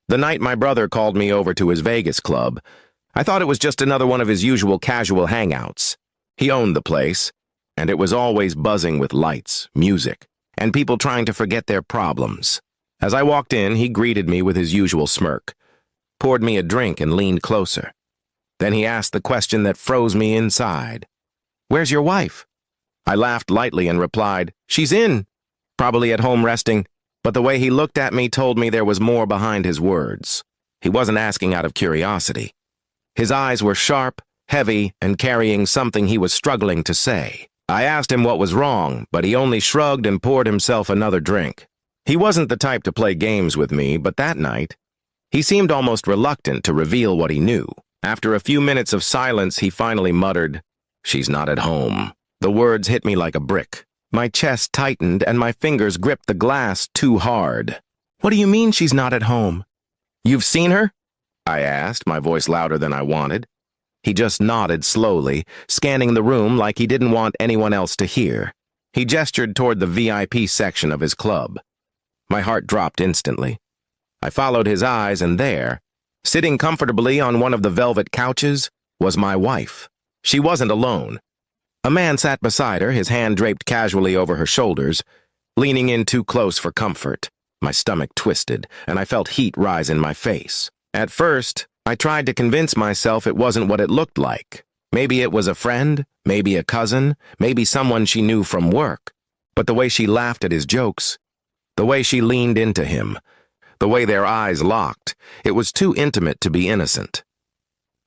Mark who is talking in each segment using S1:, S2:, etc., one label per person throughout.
S1: The night my brother called me over to his Vegas club, I thought it was just another one of his usual casual hangouts. He owned the place, and it was always buzzing with lights, music, and people trying to forget their problems. As I walked in, he greeted me with his usual smirk, poured me a drink and leaned closer. Then he asked the question that froze me inside. "Where's your wife?" I laughed lightly and replied, "She's in, probably at home resting," but the way he looked at me told me there was more behind his words. He wasn't asking out of curiosity. His eyes were sharp, heavy, and carrying something he was struggling to say. I asked him what was wrong, but he only shrugged and poured himself another drink. He wasn't the type to play games with me, but that night, he seemed almost reluctant to reveal what he knew. After a few minutes of silence, he finally muttered, "She's not at home." The words hit me like a brick. My chest tightened and my fingers gripped the glass too hard. "What do you mean she's not at home? You've seen her?" I asked, my voice louder than I wanted. He just nodded slowly, scanning the room like he didn't want anyone else to hear. He gestured toward the VIP section of his club. My heart dropped instantly. I followed his eyes, and there, sitting comfortably on one of the velvet couches, was my wife. She wasn't alone. A man sat beside her, his hand draped casually over her shoulders, leaning in too close for comfort. My stomach twisted, and I felt heat rise in my face. At first, I tried to convince myself it wasn't what it looked like. Maybe it was a friend, maybe a cousin, maybe someone she knew from work. But the way she laughed at his jokes, the way she leaned into him, the way their eyes locked, it was too intimate to be innocent.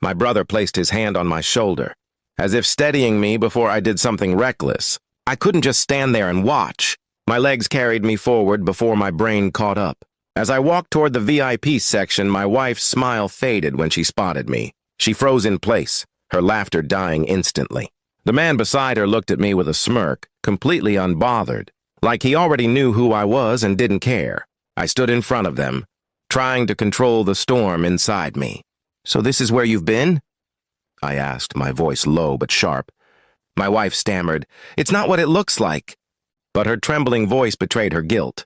S1: My brother placed his hand on my shoulder, as if steadying me before I did something reckless. I couldn't just stand there and watch. My legs carried me forward before my brain caught up. As I walked toward the VIP section, my wife's smile faded when she spotted me. She froze in place, her laughter dying instantly. The man beside her looked at me with a smirk, completely unbothered, like he already knew who I was and didn't care. I stood in front of them, trying to control the storm inside me. "So this is where you've been?" I asked, my voice low but sharp. My wife stammered, "It's not what it looks like." But her trembling voice betrayed her guilt.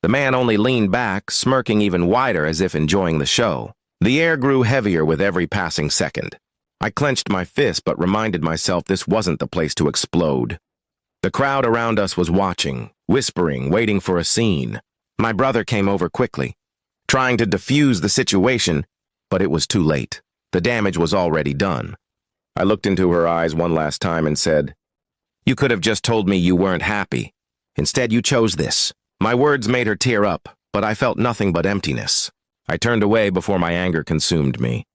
S1: The man only leaned back, smirking even wider as if enjoying the show. The air grew heavier with every passing second. I clenched my fist but reminded myself this wasn't the place to explode. The crowd around us was watching, whispering, waiting for a scene. My brother came over quickly, trying to defuse the situation, but it was too late. The damage was already done. I looked into her eyes one last time and said, "You could have just told me you weren't happy. Instead, you chose this." My words made her tear up, but I felt nothing but emptiness. I turned away before my anger consumed me.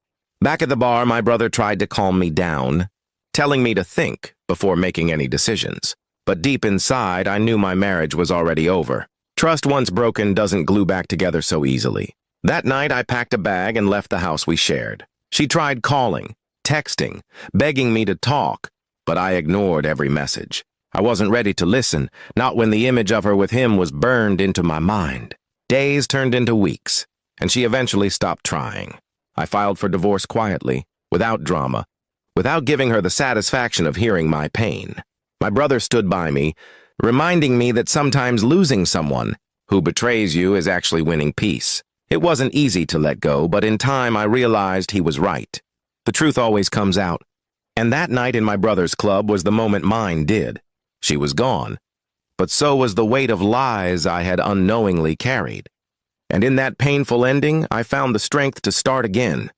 S1: Back at the bar, my brother tried to calm me down, telling me to think before making any decisions. But deep inside, I knew my marriage was already over. Trust once broken doesn't glue back together so easily. That night, I packed a bag and left the house we shared. She tried calling, texting, begging me to talk, but I ignored every message. I wasn't ready to listen, not when the image of her with him was burned into my mind. Days turned into weeks, and she eventually stopped trying. I filed for divorce quietly, without drama, without giving her the satisfaction of hearing my pain. My brother stood by me, reminding me that sometimes losing someone who betrays you is actually winning peace. It wasn't easy to let go, but in time I realized he was right. The truth always comes out. And that night in my brother's club was the moment mine did. She was gone, but so was the weight of lies I had unknowingly carried. And in that painful ending, I found the strength to start again.